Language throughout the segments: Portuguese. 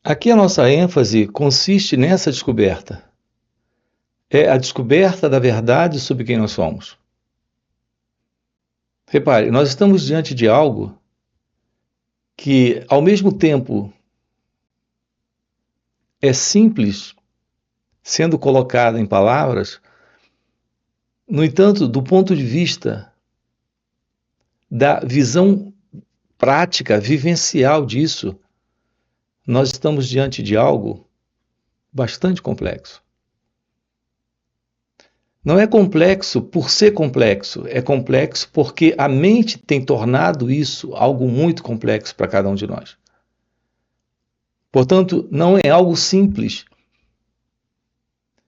Aqui a nossa ênfase consiste nessa descoberta. É a descoberta da verdade sobre quem nós somos. Repare, nós estamos diante de algo que, ao mesmo tempo, é simples, sendo colocado em palavras, no entanto, do ponto de vista da visão prática, vivencial disso, nós estamos diante de algo bastante complexo. Não é complexo por ser complexo, é complexo porque a mente tem tornado isso algo muito complexo para cada um de nós. Portanto, não é algo simples.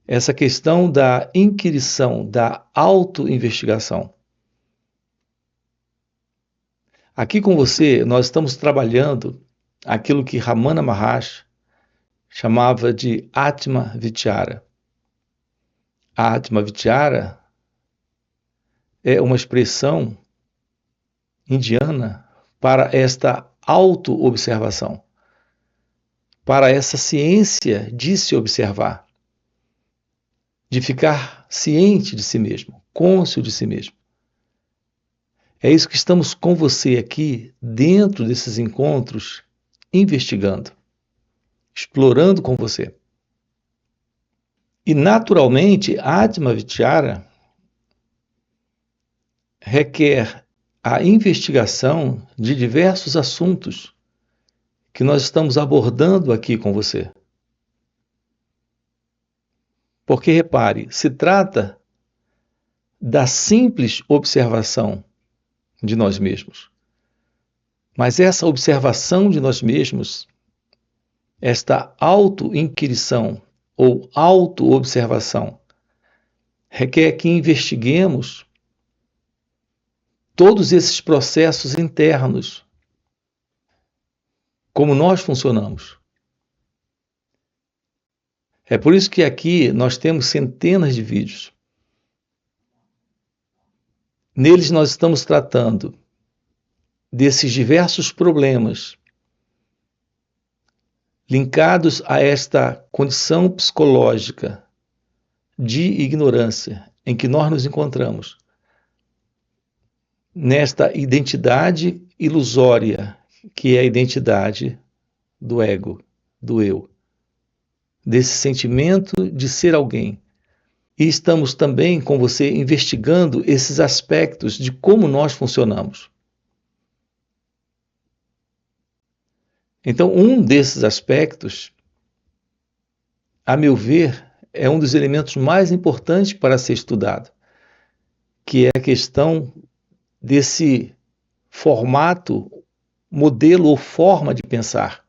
Essa questão da inquirição, da auto-investigação. Aqui com você, nós estamos trabalhando aquilo que Ramana Maharshi chamava de Atma Vichara. A Atma Vichara é uma expressão indiana para esta auto-observação, para essa ciência de se observar, de ficar ciente de si mesmo, cônscio de si mesmo. É isso que estamos com você aqui, dentro desses encontros, investigando, explorando com você. E, naturalmente, a Atma Vichara requer a investigação de diversos assuntos que nós estamos abordando aqui com você. Porque, repare, se trata da simples observação de nós mesmos. Mas essa observação de nós mesmos, esta auto-inquirição ou auto-observação, requer que investiguemos todos esses processos internos, como nós funcionamos. É por isso que aqui nós temos centenas de vídeos. Neles nós estamos tratando desses diversos problemas linkados a esta condição psicológica de ignorância em que nós nos encontramos, nesta identidade ilusória que é a identidade do ego, do eu, desse sentimento de ser alguém. E estamos também com você investigando esses aspectos de como nós funcionamos. Então, um desses aspectos, a meu ver, é um dos elementos mais importantes para ser estudado, que é a questão desse formato, modelo ou forma de pensar.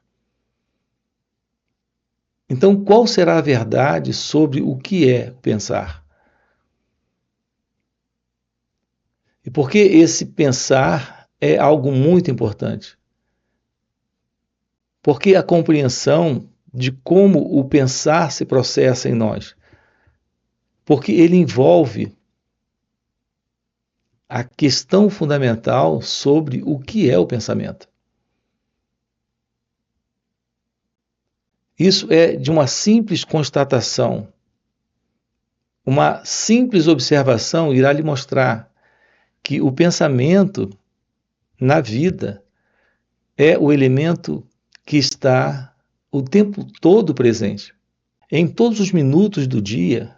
Então, qual será a verdade sobre o que é pensar? E por que esse pensar é algo muito importante? Porque a compreensão de como o pensar se processa em nós. Porque ele envolve a questão fundamental sobre o que é o pensamento. Isso é de uma simples constatação. Uma simples observação irá lhe mostrar que o pensamento na vida é o elemento que está o tempo todo presente. Em todos os minutos do dia,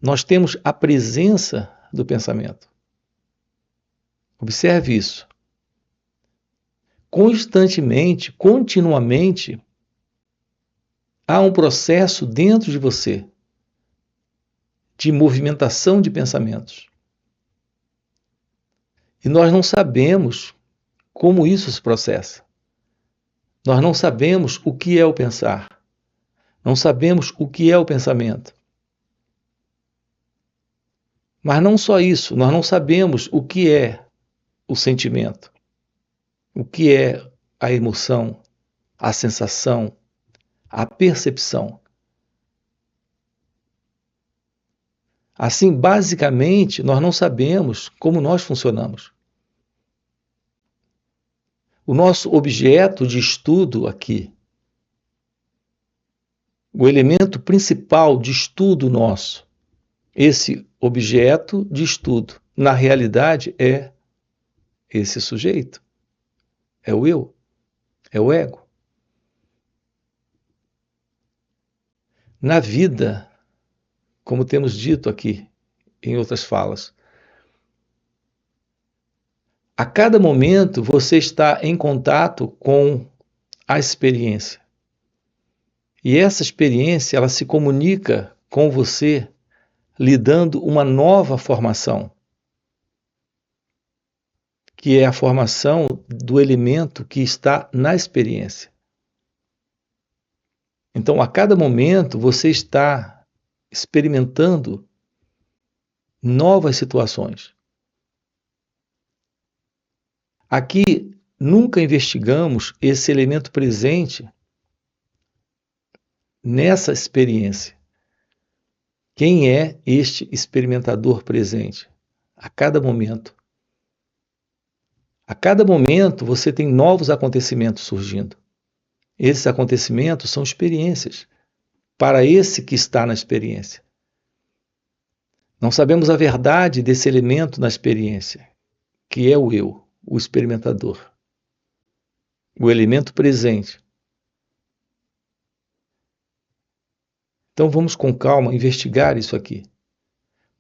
nós temos a presença do pensamento. Observe isso. Constantemente, continuamente, há um processo dentro de você de movimentação de pensamentos. E nós não sabemos como isso se processa. Nós não sabemos o que é o pensar. Não sabemos o que é o pensamento. Mas não só isso, nós não sabemos o que é o sentimento, o que é a emoção, a sensação, a percepção. Assim, basicamente, nós não sabemos como nós funcionamos. O nosso objeto de estudo aqui O elemento principal de estudo nosso, esse objeto de estudo, na realidade é esse sujeito, é o eu, é o ego. Na vida, como temos dito aqui em outras falas, a cada momento você está em contato com a experiência. E essa experiência, ela se comunica com você, lhe dando uma nova formação, que é a formação do elemento que está na experiência. Então, a cada momento, você está experimentando novas situações. Aqui, nunca investigamos esse elemento presente nessa experiência. Quem é este experimentador presente? A cada momento. A cada momento você tem novos acontecimentos surgindo. Esses acontecimentos são experiências para esse que está na experiência. Não sabemos a verdade desse elemento na experiência, que é o eu, o experimentador, o elemento presente. Então vamos com calma investigar isso aqui.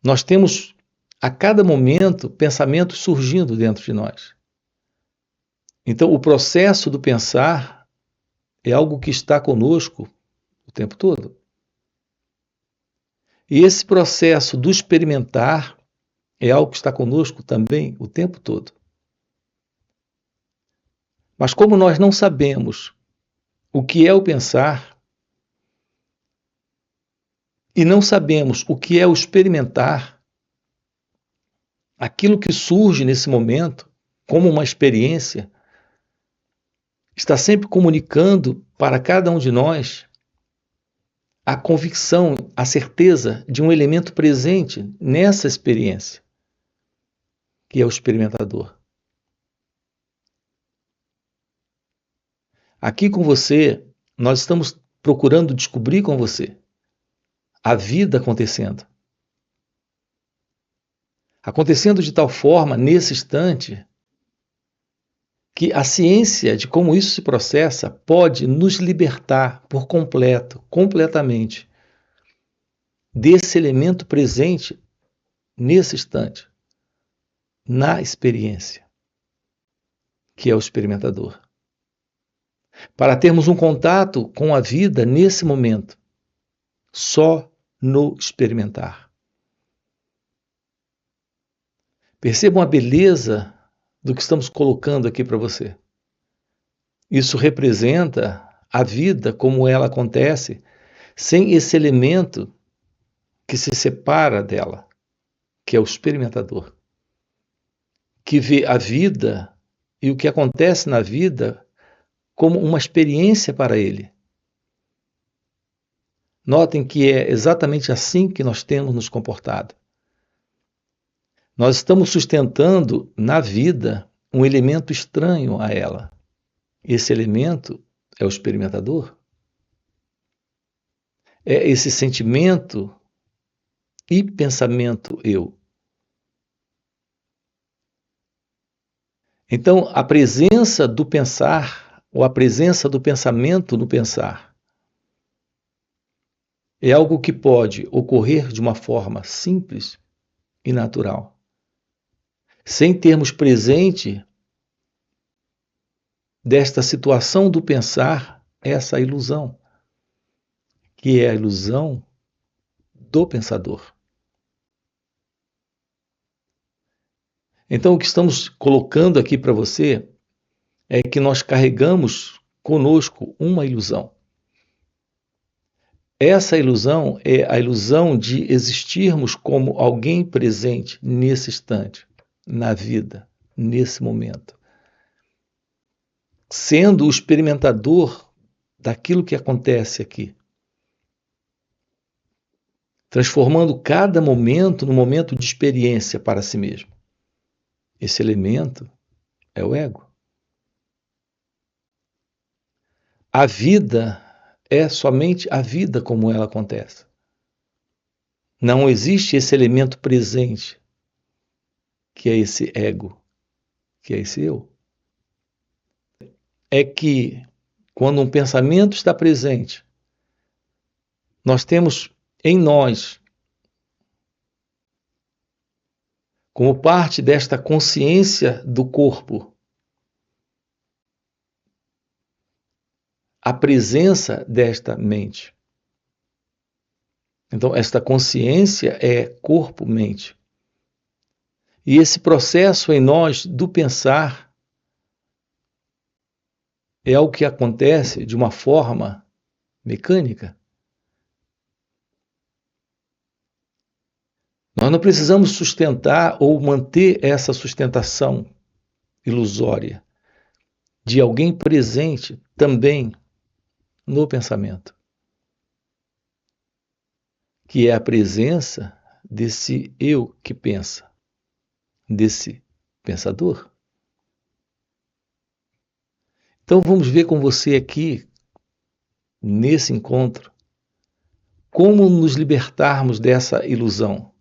Nós temos a cada momento pensamentos surgindo dentro de nós. Então o processo do pensar é algo que está conosco o tempo todo. E esse processo do experimentar é algo que está conosco também o tempo todo. Mas como nós não sabemos o que é o pensar e não sabemos o que é o experimentar, aquilo que surge nesse momento como uma experiência está sempre comunicando para cada um de nós a convicção, a certeza de um elemento presente nessa experiência, que é o experimentador. Aqui com você, nós estamos procurando descobrir com você a vida acontecendo. Acontecendo de tal forma, nesse instante, que a ciência de como isso se processa pode nos libertar por completo, completamente, desse elemento presente nesse instante, na experiência, que é o experimentador. Para termos um contato com a vida nesse momento, só no experimentar. Percebam a beleza do que estamos colocando aqui para você. Isso representa a vida como ela acontece, sem esse elemento que se separa dela, que é o experimentador, que vê a vida e o que acontece na vida como uma experiência para ele. Notem que é exatamente assim que nós temos nos comportado. Nós estamos sustentando na vida um elemento estranho a ela. Esse elemento é o experimentador. É esse sentimento e pensamento eu. Então, a presença do pensar, ou a presença do pensamento no pensar, é algo que pode ocorrer de uma forma simples e natural, sem termos presente desta situação do pensar essa ilusão, que é a ilusão do pensador. Então, o que estamos colocando aqui para você é que nós carregamos conosco uma ilusão. Essa ilusão é a ilusão de existirmos como alguém presente nesse instante, na vida, nesse momento, sendo o experimentador daquilo que acontece aqui, transformando cada momento num momento de experiência para si mesmo. Esse elemento é o ego. A vida é somente a vida como ela acontece. Não existe esse elemento presente, que é esse ego, que é esse eu. É que, quando um pensamento está presente, nós temos em nós, como parte desta consciência do corpo, a presença desta mente. Então, esta consciência é corpo-mente. E esse processo em nós do pensar é algo que acontece de uma forma mecânica. Nós não precisamos sustentar ou manter essa sustentação ilusória de alguém presente também no pensamento, que é a presença desse eu que pensa, desse pensador. Então vamos ver com você aqui, nesse encontro, como nos libertarmos dessa ilusão,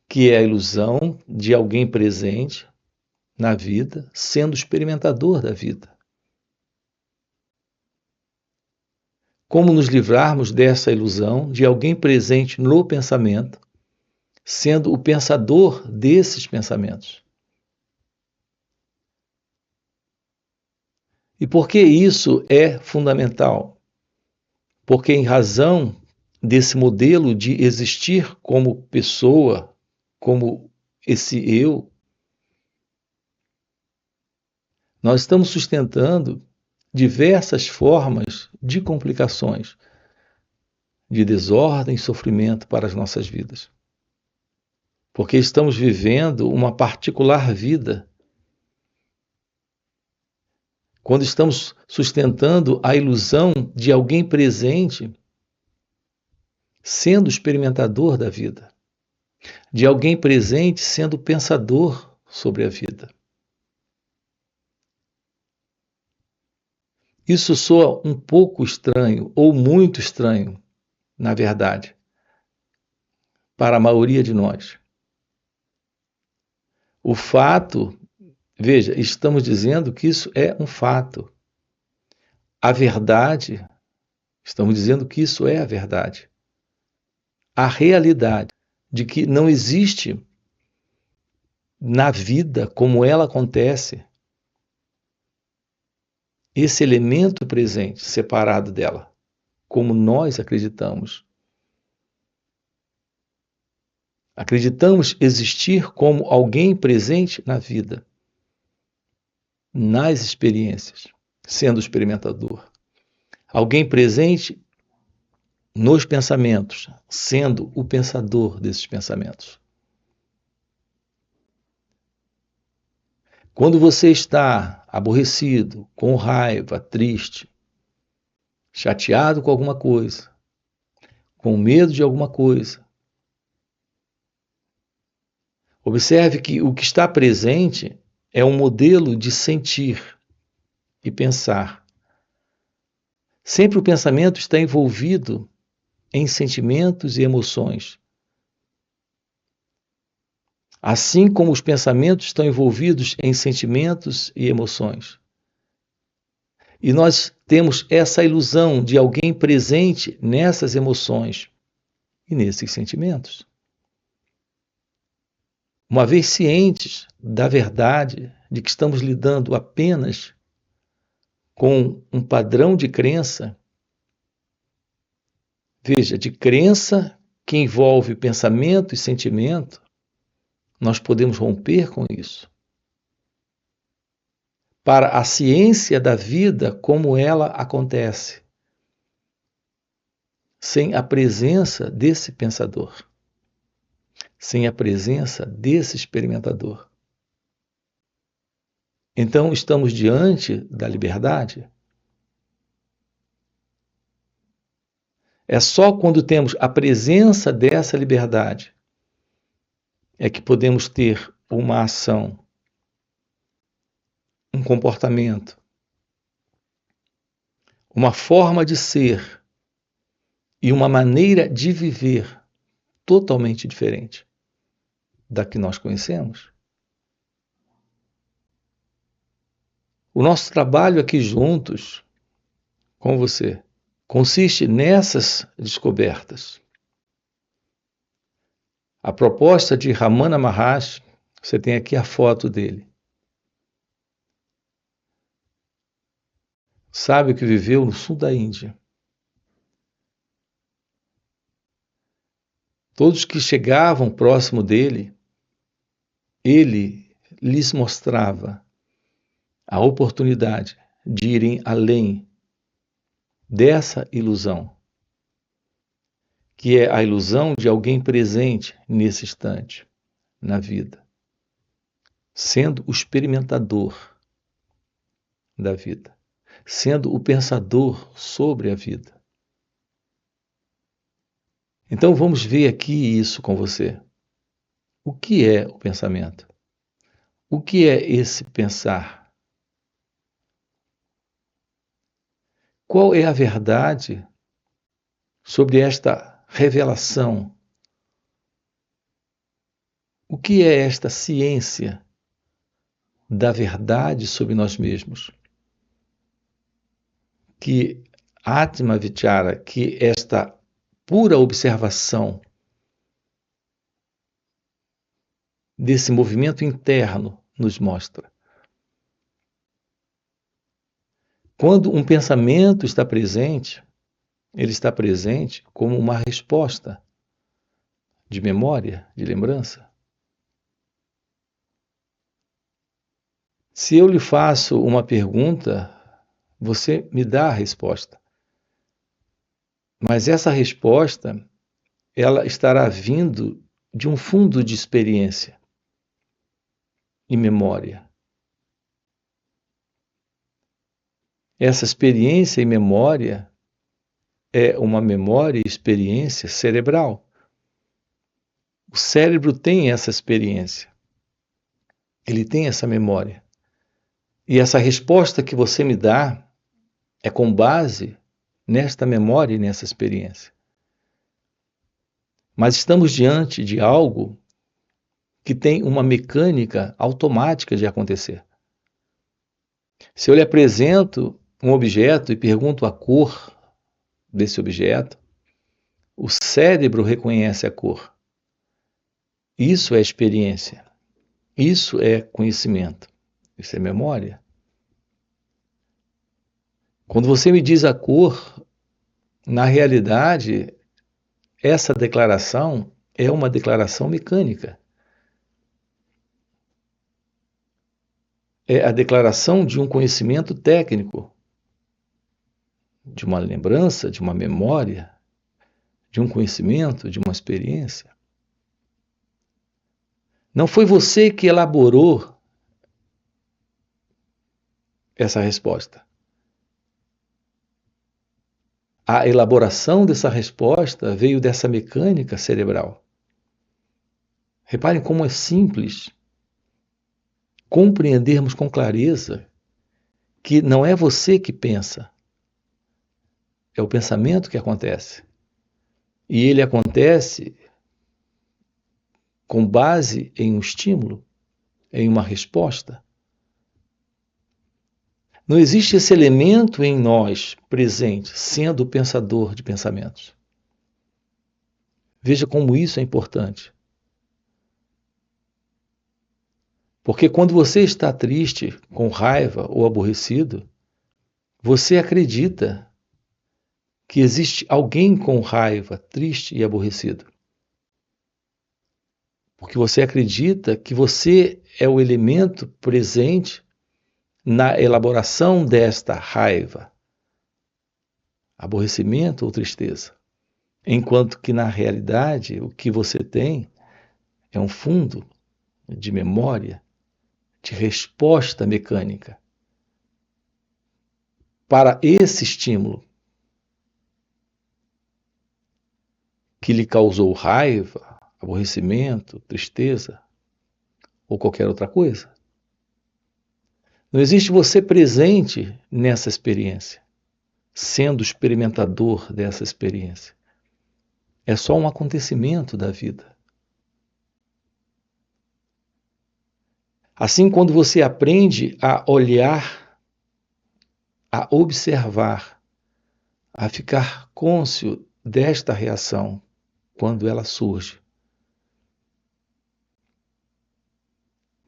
que é a ilusão de alguém presente na vida, sendo experimentador da vida. Como nos livrarmos dessa ilusão de alguém presente no pensamento, sendo o pensador desses pensamentos. E por que isso é fundamental? Porque, em razão desse modelo de existir como pessoa, como esse eu, nós estamos sustentando diversas formas de complicações, de desordem e sofrimento para as nossas vidas. Porque estamos vivendo uma particular vida. Quando estamos sustentando a ilusão de alguém presente sendo experimentador da vida, de alguém presente sendo pensador sobre a vida. Isso soa um pouco estranho, ou muito estranho, na verdade, para a maioria de nós. O fato, veja, estamos dizendo que isso é um fato. A verdade, estamos dizendo que isso é a verdade. A realidade de que não existe na vida como ela acontece esse elemento presente separado dela, como nós acreditamos. Acreditamos existir como alguém presente na vida, nas experiências, sendo experimentador. Alguém presente nos pensamentos, sendo o pensador desses pensamentos. Quando você está aborrecido, com raiva, triste, chateado com alguma coisa, com medo de alguma coisa, observe que o que está presente é um modelo de sentir e pensar. Sempre o pensamento está envolvido em sentimentos e emoções. Assim como os pensamentos estão envolvidos em sentimentos e emoções. E nós temos essa ilusão de alguém presente nessas emoções e nesses sentimentos. Uma vez cientes da verdade de que estamos lidando apenas com um padrão de crença, veja, de crença que envolve pensamento e sentimento, nós podemos romper com isso. Para a ciência da vida como ela acontece, sem a presença desse pensador, sem a presença desse experimentador. Então, estamos diante da liberdade? É só quando temos a presença dessa liberdade é que podemos ter uma ação, um comportamento, uma forma de ser e uma maneira de viver totalmente diferente da que nós conhecemos. O nosso trabalho aqui juntos, com você, consiste nessas descobertas. A proposta de Ramana Maharshi, você tem aqui a foto dele. Sábio que viveu no sul da Índia. Todos que chegavam próximo dele, ele lhes mostrava a oportunidade de irem além dessa ilusão, que é a ilusão de alguém presente nesse instante, na vida, sendo o experimentador da vida, sendo o pensador sobre a vida. Então vamos ver aqui isso com você. O que é o pensamento? O que é esse pensar? Qual é a verdade sobre esta revelação? O que é esta ciência da verdade sobre nós mesmos? Que Atma Vichara, que esta pura observação desse movimento interno nos mostra. Quando um pensamento está presente, ele está presente como uma resposta de memória, de lembrança. Se eu lhe faço uma pergunta, você me dá a resposta. Mas essa resposta, ela estará vindo de um fundo de experiência e memória. Essa experiência e memória é uma memória e experiência cerebral. O cérebro tem essa experiência. Ele tem essa memória. E essa resposta que você me dá é com base nesta memória e nessa experiência. Mas estamos diante de algo que tem uma mecânica automática de acontecer. Se eu lhe apresento um objeto e pergunto a cor desse objeto, o cérebro reconhece a cor. Isso é experiência. Isso é conhecimento. Isso é memória. Quando você me diz a cor, na realidade, essa declaração é uma declaração mecânica. É a declaração de um conhecimento técnico, de uma lembrança, de uma memória, de um conhecimento, de uma experiência. Não foi você que elaborou essa resposta. A elaboração dessa resposta veio dessa mecânica cerebral. Reparem como é simples compreendermos com clareza que não é você que pensa, é o pensamento que acontece. E ele acontece com base em um estímulo, em uma resposta. Não existe esse elemento em nós presente, sendo o pensador de pensamentos. Veja como isso é importante. Porque quando você está triste, com raiva ou aborrecido, você acredita que existe alguém com raiva, triste e aborrecido. Porque você acredita que você é o elemento presente na elaboração desta raiva, aborrecimento ou tristeza. Enquanto que, na realidade, o que você tem é um fundo de memória, de resposta mecânica para esse estímulo que lhe causou raiva, aborrecimento, tristeza ou qualquer outra coisa. Não existe você presente nessa experiência, sendo experimentador dessa experiência. é só um acontecimento da vida. Assim, quando você aprende a olhar, a observar, a ficar cônscio desta reação quando ela surge,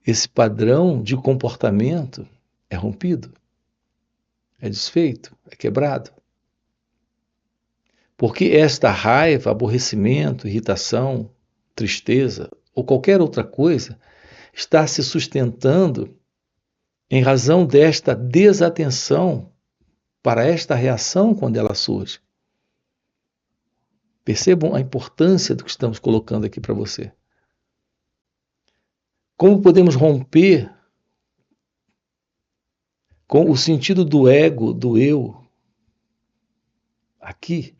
esse padrão de comportamento é rompido, é desfeito, é quebrado. Porque esta raiva, aborrecimento, irritação, tristeza ou qualquer outra coisa está se sustentando em razão desta desatenção para esta reação quando ela surge. Percebam a importância do que estamos colocando aqui para você. Como podemos romper com o sentido do ego, do eu, aqui,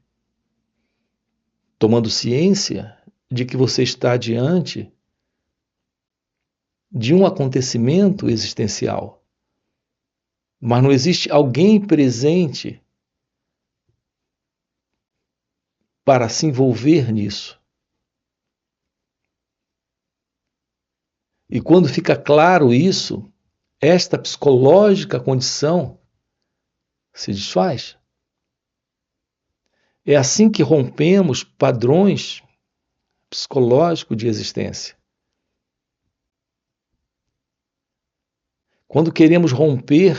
tomando ciência de que você está diante de um acontecimento existencial, mas não existe alguém presente para se envolver nisso. E quando fica claro isso, esta psicológica condição se desfaz. É assim que rompemos padrões psicológicos de existência. Quando queremos romper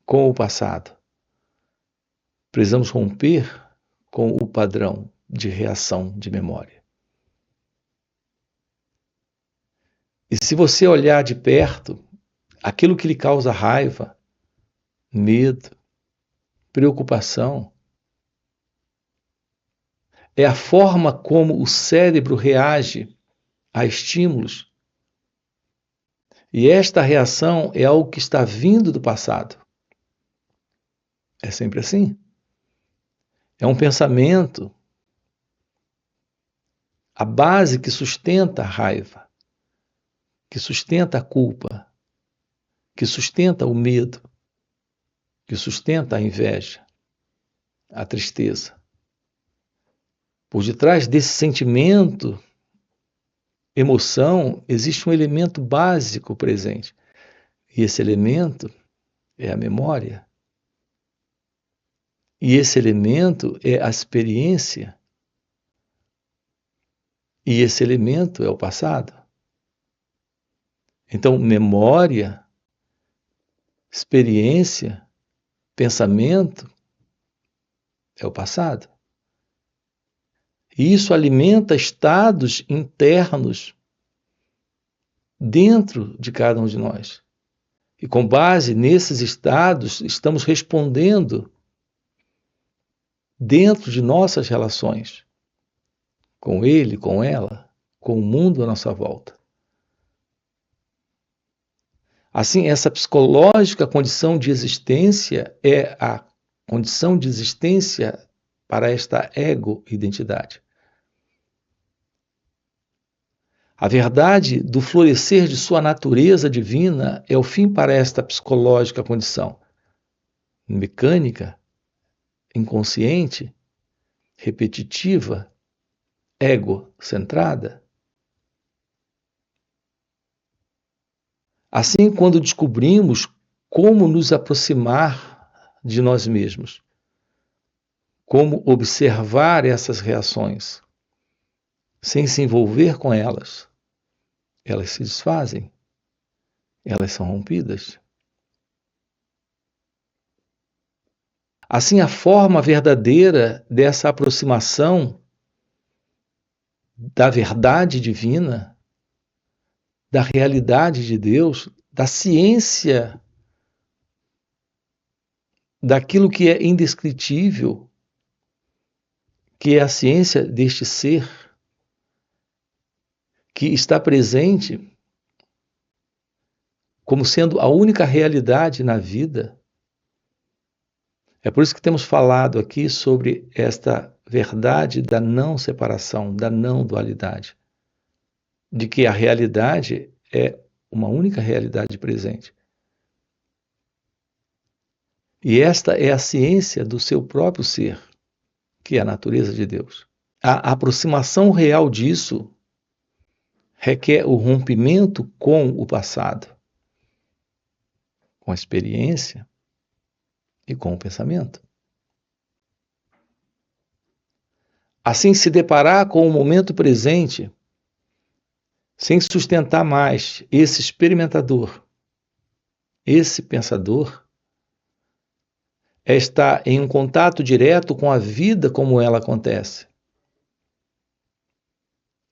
com o passado, precisamos romper com o padrão de reação de memória. E se você olhar de perto, aquilo que lhe causa raiva, medo, preocupação, é a forma como o cérebro reage a estímulos. E esta reação é algo que está vindo do passado. É sempre assim. É um pensamento, a base que sustenta a raiva, que sustenta a culpa, que sustenta o medo, que sustenta a inveja, a tristeza. Por detrás desse sentimento, emoção, existe um elemento básico presente. E esse elemento é a memória. E esse elemento é a experiência. E esse elemento é o passado. Então, memória, experiência, pensamento é o passado. E isso alimenta estados internos dentro de cada um de nós. E com base nesses estados, estamos respondendo dentro de nossas relações com ele, com ela, com o mundo à nossa volta. Assim, essa psicológica condição de existência é a condição de existência para esta ego-identidade. A verdade do florescer de sua natureza divina é o fim para esta psicológica condição. Mecânica, inconsciente, repetitiva, ego-centrada. Assim, quando descobrimos como nos aproximar de nós mesmos, como observar essas reações, sem se envolver com elas, elas se desfazem, elas são rompidas. Assim, a forma verdadeira dessa aproximação da verdade divina, da realidade de Deus, da ciência, daquilo que é indescritível, que é a ciência deste ser, que está presente como sendo a única realidade na vida. É por isso que temos falado aqui sobre esta verdade da não separação, da não dualidade, de que a realidade é uma única realidade presente. E esta é a ciência do seu próprio ser, que é a natureza de Deus. A aproximação real disso requer o rompimento com o passado, com a experiência e com o pensamento. Assim, se deparar com o momento presente, sem sustentar mais esse experimentador, esse pensador, é estar em um contato direto com a vida como ela acontece,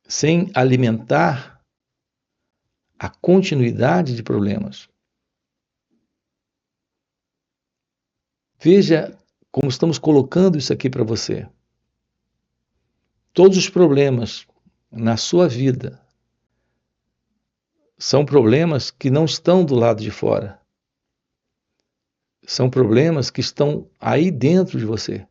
sem alimentar a continuidade de problemas. Veja como estamos colocando isso aqui para você. Todos os problemas na sua vida são problemas que não estão do lado de fora. São problemas que estão aí dentro de você.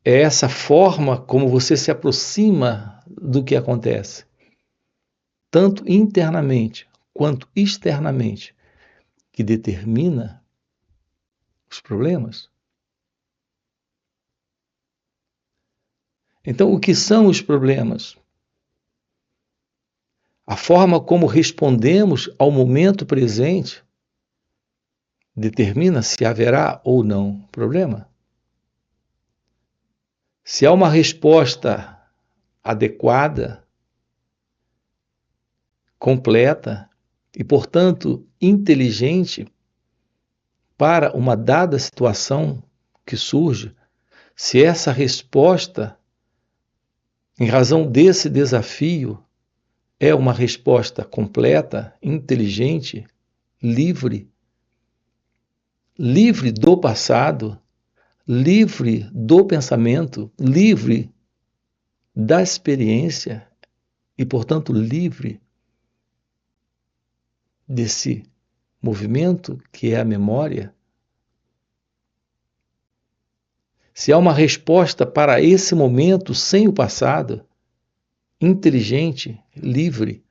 É essa forma como você se aproxima do que acontece, tanto internamente quanto externamente, que determina os problemas. Então, o que são os problemas? A forma como respondemos ao momento presente determina se haverá ou não problema. Se há uma resposta adequada, completa e, portanto, inteligente para uma dada situação que surge, se essa resposta, em razão desse desafio, é uma resposta completa, inteligente, livre do passado, livre do pensamento, livre da experiência e, portanto, livre desse movimento que é a memória. Se há uma resposta para esse momento sem o passado, inteligente, livre,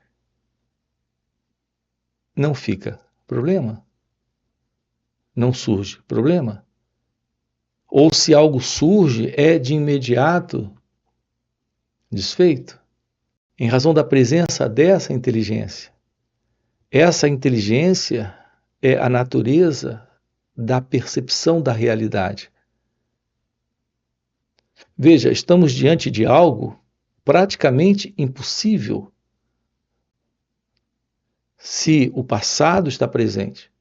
não fica problema. Não surge problema. Ou se algo surge, é de imediato desfeito, em razão da presença dessa inteligência. Essa inteligência é a natureza da percepção da realidade. Veja, estamos diante de algo praticamente impossível se o passado está presente,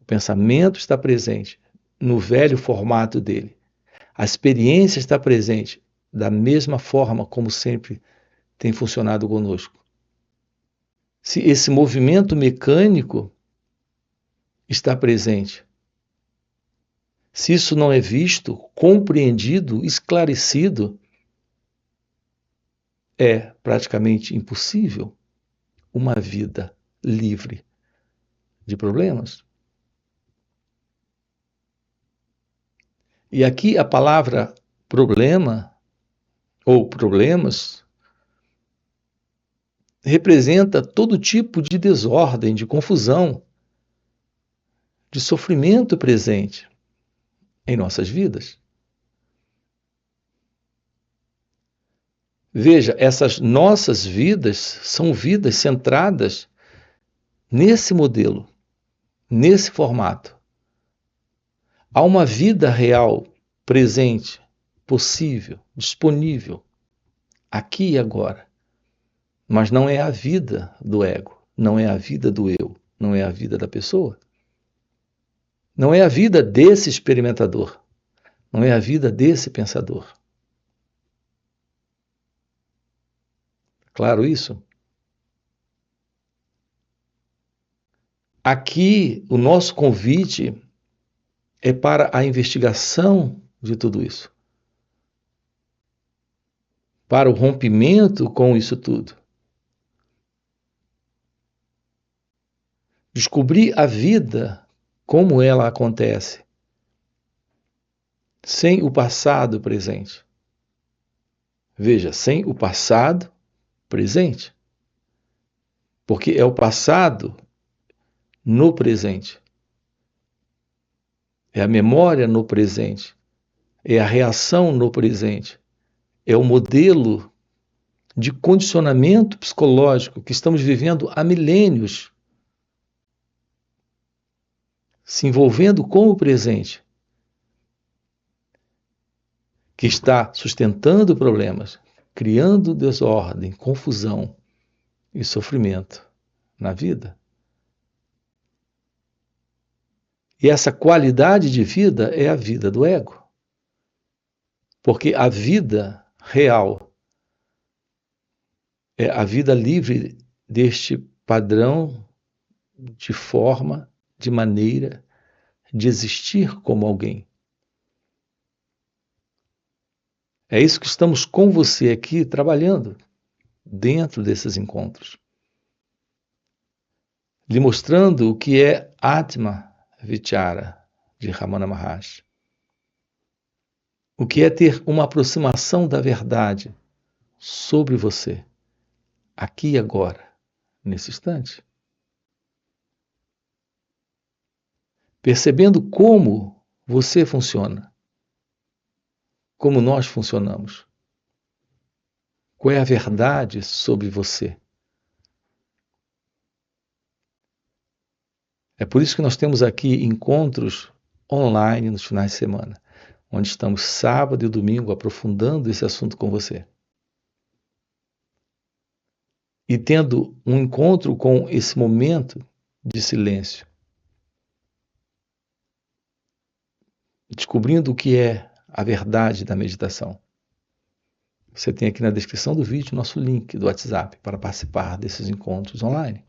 o pensamento está presente no velho formato dele, a experiência está presente da mesma forma como sempre tem funcionado conosco. Se esse movimento mecânico está presente, se isso não é visto, compreendido, esclarecido, é praticamente impossível uma vida livre de problemas. E aqui a palavra problema ou problemas representa todo tipo de desordem, de confusão, de sofrimento presente em nossas vidas. Veja, essas nossas vidas são vidas centradas nesse modelo, nesse formato. Há uma vida real, presente, possível, disponível, aqui e agora. Mas não é a vida do ego, não é a vida do eu, não é a vida da pessoa. Não é a vida desse experimentador, não é a vida desse pensador. Claro isso? Aqui, o nosso convite é para a investigação de tudo isso, para o rompimento com isso tudo. Descobrir a vida como ela acontece, sem o passado presente. Veja, sem o passado presente. Porque é o passado no presente. É a memória no presente. é a reação no presente, é o modelo de condicionamento psicológico que estamos vivendo há milênios, se envolvendo com o presente, que está sustentando problemas, criando desordem, confusão e sofrimento na vida. E essa qualidade de vida é a vida do ego. Porque a vida real é a vida livre deste padrão de forma, de maneira de existir como alguém. É isso que estamos com você aqui trabalhando dentro desses encontros. Lhe mostrando o que é Atma Vichara de Ramana Maharshi. O que é ter uma aproximação da verdade sobre você, aqui e agora, nesse instante. Percebendo como você funciona, como nós funcionamos. Qual é a verdade sobre você? É por isso que nós temos aqui encontros online nos finais de semana, onde estamos sábado e domingo aprofundando esse assunto com você. E tendo um encontro com esse momento de silêncio. Descobrindo o que é a verdade da meditação. Você tem aqui na descrição do vídeo nosso link do WhatsApp para participar desses encontros online.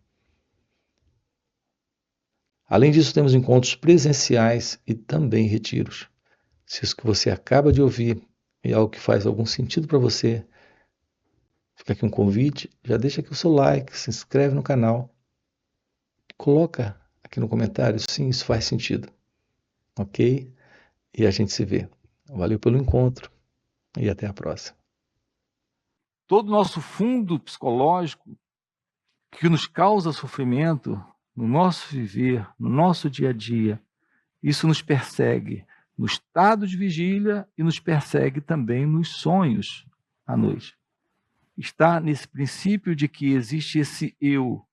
Além disso, temos encontros presenciais e também retiros. Se isso que você acaba de ouvir é algo que faz algum sentido para você, fica aqui um convite, já deixa aqui o seu like, se inscreve no canal, coloca aqui no comentário, sim, isso faz sentido, ok? E a gente se vê. Valeu pelo encontro e até a próxima. Todo o nosso fundo psicológico que nos causa sofrimento no nosso viver, no nosso dia a dia, isso nos persegue no estado de vigília e nos persegue também nos sonhos à noite. Está nesse princípio de que existe esse eu